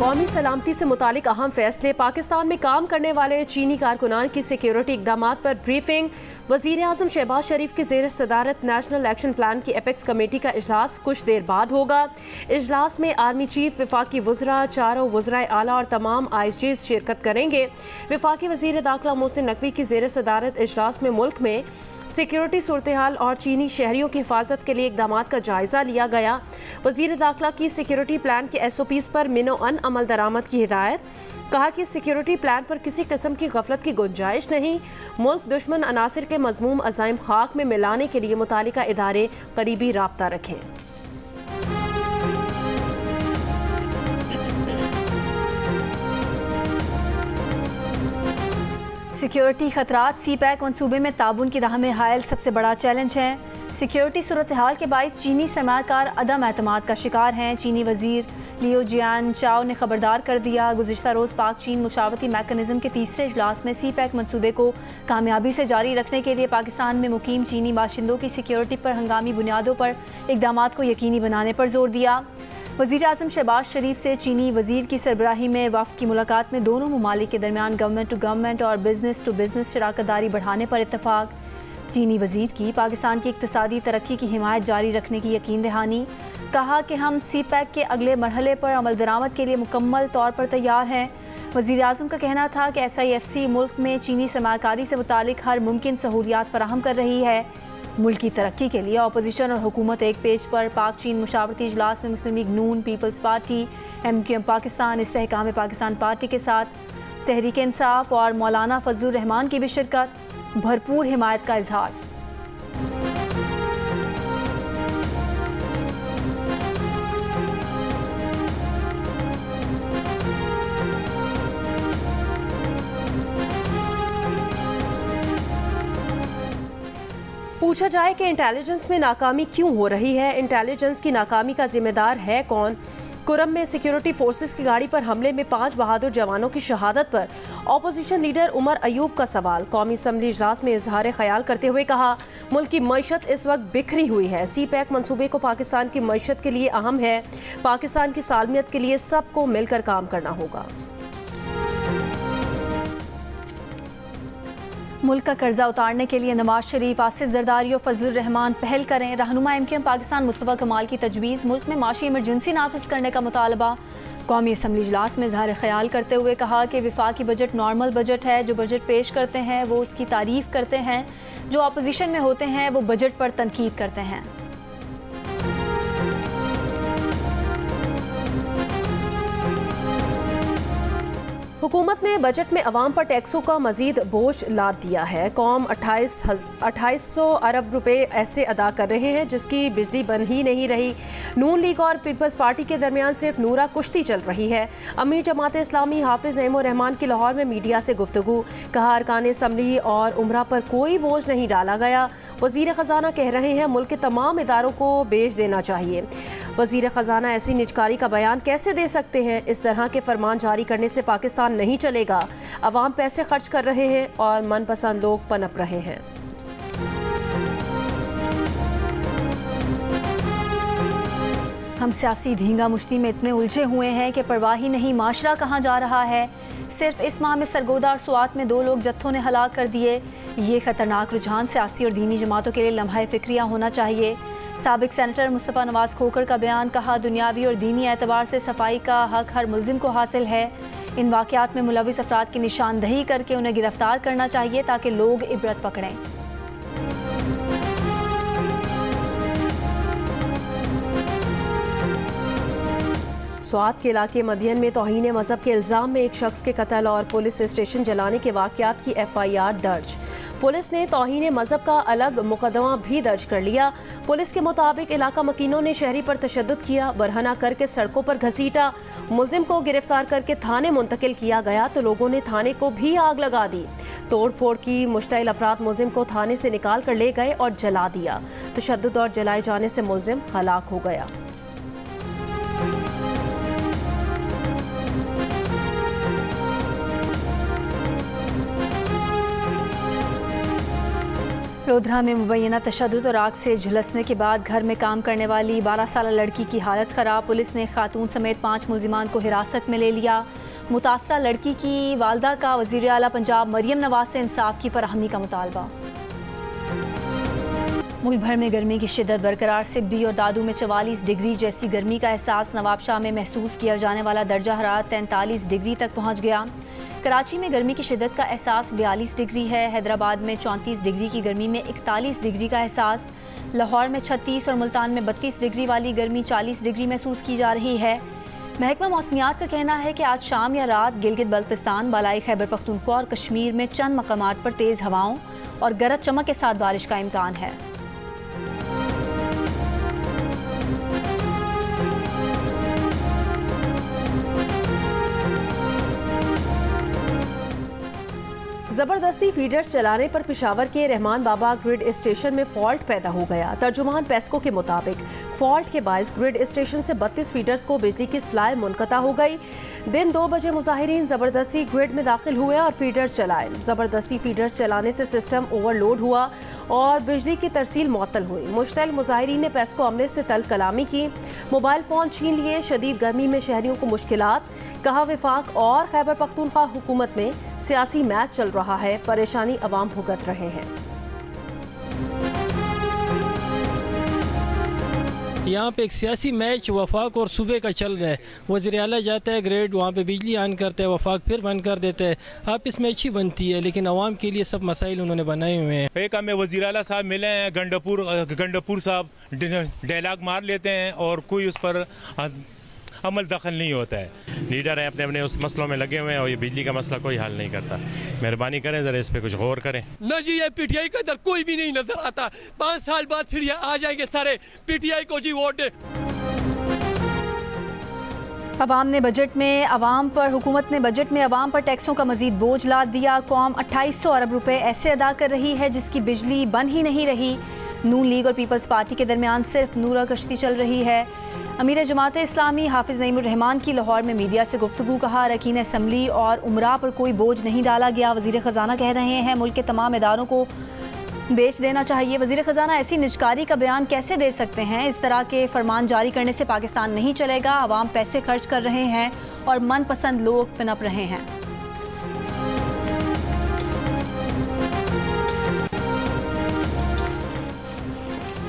कौमी सलामती से मुतालिक अहम फैसले, पाकिस्तान में काम करने वाले चीनी कारकुनान की सिक्योरिटी इकदाम पर ब्रीफिंग। वज़ीर आज़म शहबाज शरीफ की ज़ेर सदारत नेशनल एक्शन प्लान की एपेक्स कमेटी का इजलास कुछ देर बाद होगा। इजलास में आर्मी चीफ, वफाकी वज़रा, चारों वज़राए आला और तमाम IGs शिरकत करेंगे। वफाकी वज़ीर दाखिला मोहसिन नकवी की ज़ेर सदारत इजलास में मुल्क में सिक्योरिटी सूरत हाल और चीनी शहरियों की हिफाजत के लिए इकदाम का जायजा लिया गया। वज़ीर दाखिला की सिक्योरिटी प्लान के SOPs पर मिनो अन अमल दरामद की हिदायत। कहा कि सिक्योरिटी प्लान पर किसी किस्म की गफलत की गुंजाइश नहीं। मुल्क दुश्मन अनासिर के मज़मूम अज़ाइम खाक में मिलाने के लिए मुतालिका इदारे करीबी राब्ता रखें। सिक्योरिटी खतरात CPEC मनसूबे में ताउन की राह में हायल सबसे बड़ा चैलेंज है। सिक्योरिटी सूरत हाल के बाइस चीनी सरमाकार अदम एतमाद का शिकार हैं। चीनी वजीर लियो जियान चाओ ने खबरदार कर दिया। गुज़िश्ता रोज़ पाक चीन मुशावरती मैकेनिज़्म के तीसरे इजलास में CPEC मनसूबे को कामयाबी से जारी रखने के लिए पाकिस्तान में मुकीम चीनी बाशिंदों की सिक्योरिटी पर हंगामी बुनियादों पर इकदाम को यकीनी बनाने पर जोर दिया। वज़ीर आज़म शहबाज शरीफ से चीनी वज़ीर की सरबराही में वफ़द की मुलाकात में दोनों ममालिक के दरमियान गवर्नमेंट टू गवर्नमेंट और बिजनेस टू बिजनेस शराकतदारी बढ़ाने पर इत्तफाक। चीनी वज़ीर की पाकिस्तान की इक़्तिसादी तरक्की की हिमायत जारी रखने की यकीन दहानी। कहा कि हम CPEC के अगले मरहले पर अमल दरामद के लिए मुकम्मल तौर पर तैयार हैं। वज़ीर आज़म का कहना था कि SIFC मुल्क में चीनी सरमाकारी से मुतालिक हर मुमकिन सहूलियात फराहम कर रही है। मुल्क की तरक्की के लिए अपोजिशन और हुकूमत एक पेज पर। पाक चीन मुशावरती इजलास में मुस्लिम लीग नून, पीपल्स पार्टी, MQM पाकिस्तान, इस्तेहकाम पाकिस्तान पार्टी के साथ तहरीक इंसाफ और मौलाना फजलुर रहमान की भी शिरकत। भरपूर हिमायत का इजहार। पूछा जाए कि इंटेलिजेंस में नाकामी क्यों हो रही है, इंटेलिजेंस की नाकामी का जिम्मेदार है कौन? कुरम में सिक्योरिटी फोर्सेस की गाड़ी पर हमले में 5 बहादुर जवानों की शहादत पर ऑपोजिशन लीडर उमर अयूब का सवाल। कौमी असम्बली इजलास में इजहार ख्याल करते हुए कहा, मुल्क की मईशत इस वक्त बिखरी हुई है। CPEC मनसूबे को पाकिस्तान की मईशत के लिए अहम है। पाकिस्तान की सालमियत के लिए सबको मिलकर काम करना होगा। मुल्क का कर्जा उतारने के लिए नवाज शरीफ, आसिफ जरदारी और फजलुर रहमान पहल करें। रहनुमा MQM पाकिस्तान मुस्तफा कमाल की तजवीज़। मुल्क में माशी इमरजेंसी नाफिज करने का मुतालबा। कौमी असम्बली इजलास में इजहार ख्याल करते हुए कहा कि वफाकी बजट नॉर्मल बजट है। जो बजट पेश करते हैं वो उसकी तारीफ करते हैं, जो अपोजिशन में होते हैं वो बजट पर तनकीद करते हैं। हुकूमत ने बजट में अवाम पर टैक्सों का मजीद बोझ लाद दिया है। कौम 2800 अरब रुपए ऐसे अदा कर रहे हैं जिसकी बिजली बन ही नहीं रही। नून लीग और पीपल्स पार्टी के दरमियान सिर्फ नूरा कुश्ती चल रही है। अमीर जमात इस्लामी हाफिज नईमुर रहमान की लाहौर में मीडिया से गुफ्तगू। कहा, अरकान असम्बली और उमरा पर कोई बोझ नहीं डाला गया। वजीर खजाना कह रहे हैं मुल्क के तमाम इदारों को बेच देना चाहिए। वजीर खजाना ऐसी निजकारी का बयान कैसे दे सकते हैं? इस तरह के फरमान जारी करने से पाकिस्तान नहीं चलेगा। अवाम पैसे खर्च कर रहे हैं और मनपसंद लोग पनप रहे हैं। हम सियासी धींगा मुश्ती में इतने उलझे हुए हैं कि परवाह ही नहीं माशरा कहाँ जा रहा है। सिर्फ इस माह में सरगोदा और स्वात में 2 लोग जत्थों ने हलाक कर दिए। ये खतरनाक रुझान सियासी और दीनी जमातों के लिए लम्हा फिक्रिया होना चाहिए। साबिक सेनेटर मुस्तफ़ा नवाज खोकर का बयान। कहा, दुनियावी और दीनी एतबार से सफाई का हक हर मुल्जिम को हासिल है। इन वाक़यात में मुलविस अफराद की निशानदही करके उन्हें गिरफ्तार करना चाहिए ताकि लोग इबरत पकड़ें। स्वात के इलाके मदियन में तौहीन मज़हब के इल्ज़ाम में एक शख्स के कत्ल और पुलिस स्टेशन जलाने के वाक़यात की FIR दर्ज। पुलिस ने तौहीन मज़हब का अलग मुकदमा भी दर्ज कर लिया। पुलिस के मुताबिक इलाका मकीनों ने शहरी पर तशद्दुद किया, बरहना करके सड़कों पर घसीटा। मुलजिम को गिरफ्तार करके थाने मुंतकिल किया गया तो लोगों ने थाने को भी आग लगा दी। तोड़ फोड़ की मुश्तइल अफराद मुलजिम को थाने से निकाल कर ले गए और जला दिया। तशद्दुद और जलाए जाने से मुलजिम हलाक हो गया। लोधरा में मुबैना तशद्दुद और आग से झुलसने के बाद घर में काम करने वाली 12 साल लड़की की हालत ख़राब। पुलिस ने खातून समेत 5 मुलजिमान को हिरासत में ले लिया। मुतासरा लड़की की वालदा का वज़ीर आला पंजाब मरियम नवाज से इंसाफ की फराहमी का मुतालबा। मुल्क भर में गर्मी की शिद्दत बरकरार। सिब्बी और दादू में 44 डिग्री जैसी गर्मी का एहसास। नवाबशाह में महसूस किया जाने वाला दर्जा हरारत 43 डिग्री तक पहुँच गया। कराची में गर्मी की शिद्दत का एहसास 42 डिग्री है। हैदराबाद में 34 डिग्री की गर्मी में 41 डिग्री का एहसास। लाहौर में 36 और मुल्तान में 32 डिग्री वाली गर्मी 40 डिग्री महसूस की जा रही है। महकमा मौसमियात का कहना है कि आज शाम या रात गिलगित बल्तिस्तान, बालाई खैबर पख्तूनख्वा और कश्मीर में चंद मकामात पर तेज़ हवाओं और गरज चमक के साथ बारिश का इम्कान है। जबरदस्ती फीडर्स चलाने पर पेशावर के रहमान बाबा ग्रिड स्टेशन में फॉल्ट पैदा हो गया। तर्जुमान पेस्को के मुताबिक फॉल्ट के बायस ग्रिड स्टेशन से 32 फीडर्स को बिजली की सप्लाई मुनक़ता हो गई। दिन 2 बजे मुजाहिरीन जबरदस्ती ग्रिड में दाखिल हुए और फीडर्स चलाए। जबरदस्ती फीडर्स चलाने से सिस्टम ओवरलोड हुआ और बिजली की तरसील मुअत्तल हुई। मुश्तल मुजाहिरीन ने पेस्को अमले से तल कलामी की, मोबाइल फ़ोन छीन लिए। शदीद गर्मी में शहरियों को मुश्किलात। कहा वफाक और खैबर पख्तूनख्वा हुकूमत में सियासी मैच चल रहा है, परेशानी अवाम भुगत रहे हैं। यहाँ पे एक सियासी मैच वफाक और सूबे का चल रहा है। वज़ीर आला जाता है ग्रेड, वहाँ पे बिजली ऑन करता है, वफाक फिर बंद कर देता है। आप इसमें अच्छी बनती है, लेकिन अवाम के लिए सब मसाइल उन्होंने बनाए हुए हैं। एक हमें वज़ीर आला साहब मिले हैं, गंडपुर साहब डायलॉग मार लेते हैं और कोई उस पर अमल दखल नहीं होता है। लीडर है अपने अपने उस मसलों में लगे हुए हैं और ये बिजली का मसला कोई हल नहीं करता। मेहरबानी करें ज़रा इस पे कुछ गौर करें। न जी ये पीटीआई का इधर कोई भी नहीं नजर आता। 5 साल बाद फिर ये आ जाएंगे सारे पीटीआई को जी वोट दे। हुकूमत ने बजट में अवाम पर टैक्सों का मजीद बोझ लाद दिया। कौम 2800 अरब रुपए ऐसे अदा कर रही है जिसकी बिजली बन ही नहीं रही। नून लीग और पीपल्स पार्टी के दरमियान सिर्फ नूरा कश्ती चल रही है। अमीर जमात इस्लामी हाफिज नईमुर रहमान की लाहौर में मीडिया से गुफ्तगू। कहा अरकान असम्बली और उमरा पर कोई बोझ नहीं डाला गया। वज़ीर ख़जाना कह रहे हैं मुल्क के तमाम इदारों को बेच देना चाहिए। वज़ीर ख़जाना ऐसी निजकारी का बयान कैसे दे सकते हैं? इस तरह के फरमान जारी करने से पाकिस्तान नहीं चलेगा। अवाम पैसे खर्च कर रहे हैं और मनपसंद लोग पनप रहे हैं।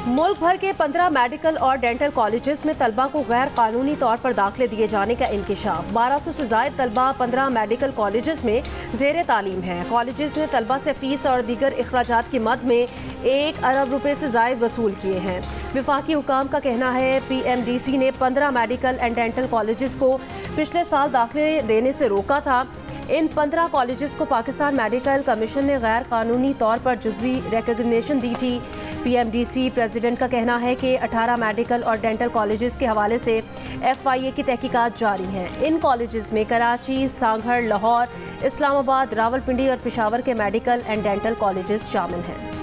मुल्क भर के 15 मेडिकल और डेंटल कॉलेजेस में तलबा को गैर कानूनी तौर पर दाखिले दिए जाने का इंकिशाफ। 1200 से ज़ायद तलबा 15 मेडिकल कॉलेजेस में ज़ेर तालीम हैं। कॉलेजेस ने तलबा से फ़ीस और दीगर अखराजात की मद में 1 अरब रुपए से ज़ायद वसूल किए हैं। वफाकी हुकाम का कहना है PMDC ने 15 मेडिकल एंड डेंटल कॉलेजेस को पिछले साल दाखिले देने से रोका था। इन 15 कॉलेजेस को पाकिस्तान मेडिकल कमीशन ने गैर कानूनी तौर पर जुज़वी रिकॉग्निशन दी थी। PMDC प्रेसिडेंट का कहना है कि 18 मेडिकल और डेंटल कॉलेजेस के हवाले से FIA की तहकीकात जारी हैं। इन कॉलेजेस में कराची, सांगढ़, लाहौर, इस्लामाबाद, रावलपिंडी और पेशावर के मेडिकल एंड डेंटल कॉलेजेस शामिल हैं।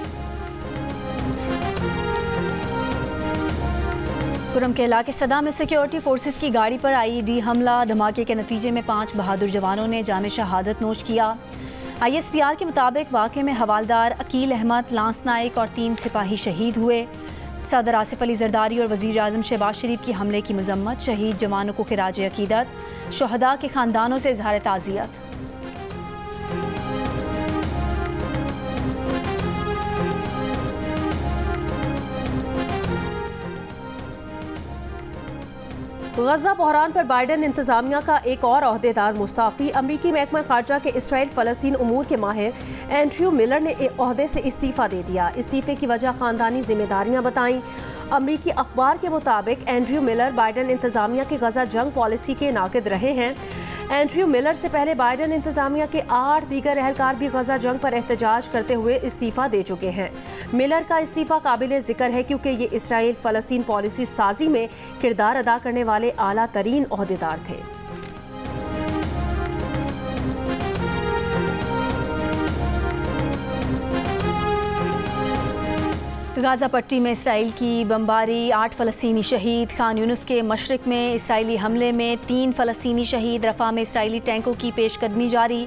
कुरम के इलाके सदा में सिक्योरिटी फोर्सेस की गाड़ी पर IED हमला। धमाके के नतीजे में 5 बहादुर जवानों ने जाम शहादत नोश किया। ISPR के मुताबिक वाक़े में हवालदार अकील अहमद, लांस नाइक और 3 सिपाही शहीद हुए। सदर आसिफ अली जरदारी और वज़ीर आज़म शहबाज शरीफ की हमले की मजम्मत। शहीद जवानों को खिराज अकीदत। शुहदा के ख़ानदानों से इज़हार ताज़ियत। गजा बहरान पर बाइडन इंतजामिया का एक और ओहदेदार मुस्ताफ़ी। अमरीकी महकमा खारजा के इसराइल फ़लस्तीन उमूर के माहिर एंड्रयू मिलर ने ओहदे से इस्तीफ़ा दे दिया। इस्तीफ़े की वजह ख़ानदानी जिम्मेदारियाँ बताईं। अमरीकी अखबार के मुताबिक एंड्रयू मिलर बाइडन इंतजामिया की गजा जंग पॉलिसी के नाक़िद रहे हैं। एंड्रयू मिलर से पहले बाइडन इंतजामिया के 8 दीगर एहलकार भी गजा जंग पर एहतजाज करते हुए इस्तीफ़ा दे चुके हैं। मिलर का इस्तीफ़ा काबिल ज़िक्र है क्योंकि ये इसराइल फ़लस्तीन पॉलिसी साजी में किरदार अदा करने वाले आला तरीन ओहदेदार थे। गाज़ा पट्टी में इसराइल की बमबारी, 8 फ़लस्तीनी शहीद। खान यूनुस के मशरिक़ में इसराइली हमले में 3 फ़लस्तीनी शहीद। रफ़ा में इसराइली टैंकों की पेशकदमी जारी।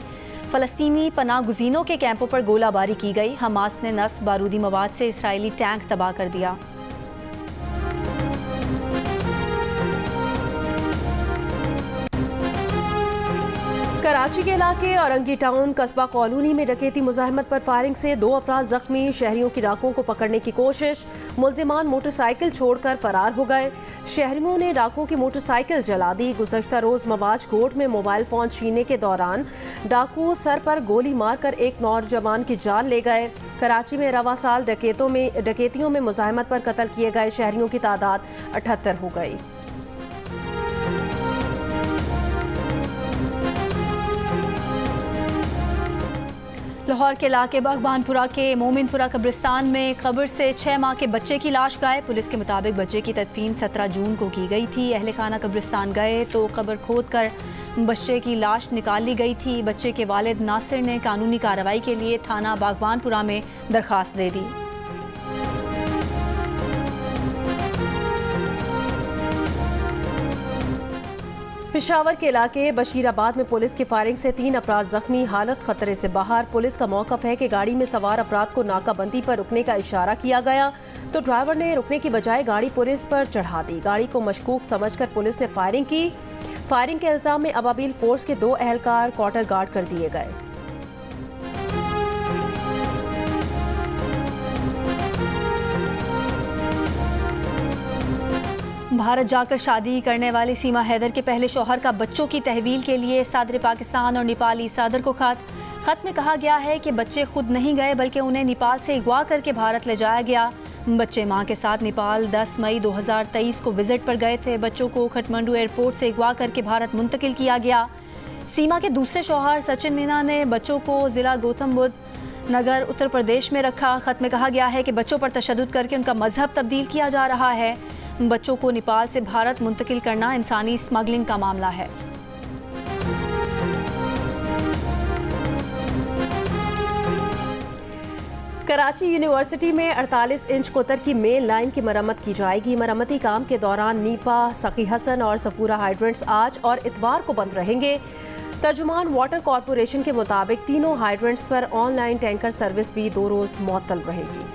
फ़लस्तीनी पनाह गुज़ीनों के कैंपों पर गोलाबारी की गई। हमास ने नस्ब बारूदी मवाद से इसराइली टैंक तबाह कर दिया। कराची के इलाके औरंगी टाउन कस्बा कॉलोनी में डकैती मुजाहिमत पर फायरिंग से 2 अफराद जख्मी। शहरियों की डाकुओं को पकड़ने की कोशिश, मुलजिमान मोटरसाइकिल छोड़कर फरार हो गए। शहरियों ने डाकुओं की मोटरसाइकिल जला दी। गुज़श्ता रोज़ मवाज कोर्ट में मोबाइल फ़ोन छीनने के दौरान डाकू सर पर गोली मारकर एक नौजवान की जान ले गए। कराची में रवा साल डकैतियों में मुजाहिमत पर कत्ल किए गए शहरियों की तादाद 78 हो गई। लाहौर के इलाके बागबानपुरा के मोमिनपुरा कब्रिस्तान में कब्र से 6 माह के बच्चे की लाश गायब। पुलिस के मुताबिक बच्चे की तदफीन 17 जून को की गई थी। अहले खाना कब्रिस्तान गए तो कब्र खोद कर बच्चे की लाश निकाल ली गई थी। बच्चे के वालिद नासिर ने कानूनी कार्रवाई के लिए थाना बागबानपुरा में दरख्वास्त दे दी। पेशावर के इलाके बशीराबाद में पुलिस की फायरिंग से 3 अफराद जख्मी, हालत खतरे से बाहर। पुलिस का मौक़िफ़ है कि गाड़ी में सवार अफराद को नाकाबंदी पर रुकने का इशारा किया गया तो ड्राइवर ने रुकने की बजाय गाड़ी पुलिस पर चढ़ा दी। गाड़ी को मशकूक समझकर पुलिस ने फायरिंग की। फायरिंग के इल्ज़ाम में अबाबिल फोर्स के 2 एहलकार क्वार्टर गार्ड कर दिए गए। भारत जाकर शादी करने वाली सीमा हैदर के पहले शौहर का बच्चों की तहवील के लिए सदर पाकिस्तान और नेपाली सदर को खत में कहा गया है कि बच्चे खुद नहीं गए बल्कि उन्हें नेपाल से अगवा करके भारत ले जाया गया। बच्चे मां के साथ नेपाल 10 मई 2023 को विजिट पर गए थे। बच्चों को काठमांडू एयरपोर्ट से अगवा करके भारत मुंतकिल किया गया। सीमा के दूसरे शौहर सचिन मीना ने बच्चों को जिला गौतम बुद्ध नगर उत्तर प्रदेश में रखा। खत में कहा गया है कि बच्चों पर तशद्दुद करके उनका मजहब तब्दील किया जा रहा है। बच्चों को नेपाल से भारत मुंतकिल करना इंसानी स्मगलिंग का मामला है। कराची यूनिवर्सिटी में 48 इंच कोतर की मेन लाइन की मरम्मत की जाएगी। मरम्मती काम के दौरान नीपा, सखी हसन और सफूरा हाइड्रेंट्स आज और इतवार को बंद रहेंगे। तर्जुमान वाटर कॉरपोरेशन के मुताबिक तीनों हाइड्रेंट्स पर ऑनलाइन टैंकर सर्विस भी 2 रोज़ मुअत्तल रहेगी।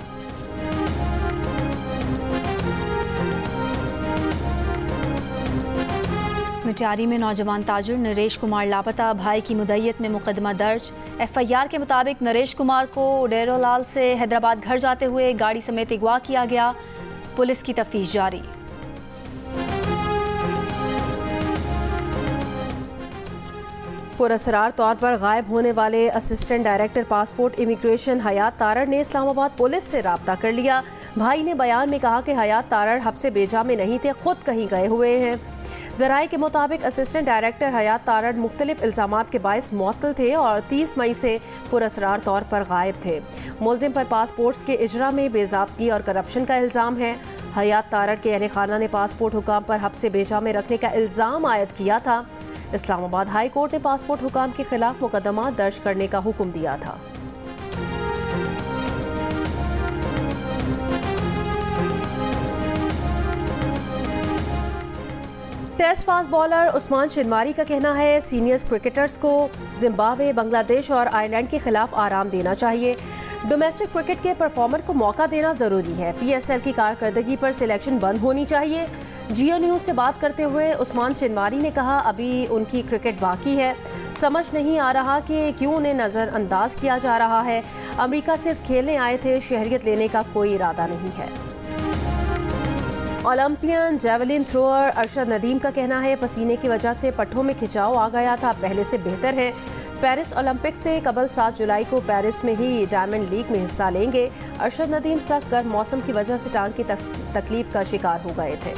मिटारी में नौजवान ताजुर नरेश कुमार लापता, भाई की मुद्दत में मुकदमा दर्ज। FIR के मुताबिक नरेश कुमार को डेरोलाल से हैदराबाद घर जाते हुए गाड़ी समेत अगवा किया गया। पुलिस की तफ्तीश जारी। पुरअसरार तौर पर गायब होने वाले असिस्टेंट डायरेक्टर पासपोर्ट इमिग्रेशन हयात तारड़ ने इस्लामाबाद पुलिस से राब्ता कर लिया। भाई ने बयान में कहा कि हयात तारड़ हब्से बेजा में नहीं थे, खुद कहीं गए हुए हैं। ज़राए के मुताबिक असिस्टेंट डायरेक्टर हयात तारड़ मुख्तलिफ इल्ज़ामात के बायस मुअत्तल थे और 30 मई से पुरअसरार तौर पर गायब थे। मुलजिम पर पासपोर्ट्स के इजरा में बेज़ाब्तगी और करप्शन का इल्ज़ाम है। हयात तारड़ के अहले खाना ने पासपोर्ट हुकाम पर हब्से बेजा में रखने का इल्ज़ाम आयद किया था। इस्लामाबाद हाई कोर्ट ने पासपोर्ट हुकाम के खिलाफ मुकदमा दर्ज करने का हुक्म दिया था। Test fast bowler Usman Shinwari का कहना है सीनियर्स क्रिकेटर्स को जिम्बाब्वे, बांग्लादेश और आयरलैंड के खिलाफ आराम देना चाहिए। डोमेस्टिक क्रिकेट के परफॉर्मर को मौका देना ज़रूरी है। PSL की कारकर्दगी पर सिलेक्शन बंद होनी चाहिए। जियो न्यूज़ से बात करते हुए उस्मान शिनवारी ने कहा, अभी उनकी क्रिकेट बाकी है। समझ नहीं आ रहा कि क्यों उन्हें नज़रअंदाज किया जा रहा है। अमेरिका सिर्फ खेलने आए थे, शहरियत लेने का कोई इरादा नहीं है। Olympian javelin thrower Arshad Nadeem का कहना है पसीने की वजह से पट्टों में खिंचाव आ गया था, पहले से बेहतर है। पेरिस ओलंपिक से कबल 7 जुलाई को पेरिस में ही डायमंड लीग में हिस्सा लेंगे। अरशद नदीम सख्त गर्म मौसम की वजह से टांग की तकलीफ का शिकार हो गए थे।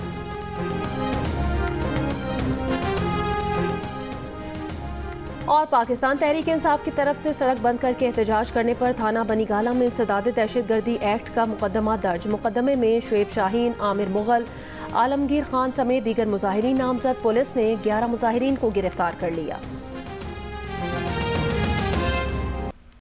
और पाकिस्तान तहरीक इंसाफ की तरफ से सड़क बंद करके एहतजाज करने पर थाना बनीगाला में इंसदाद दहशतगर्दी एक्ट का मुकदमा दर्ज। मुकदमे में शुएब शाहीन, आमिर मुगल, आलमगीर खान समेत दीगर मुजाहिरीन नामजद। पुलिस ने 11 मुजाहिरीन को गिरफ्तार कर लिया।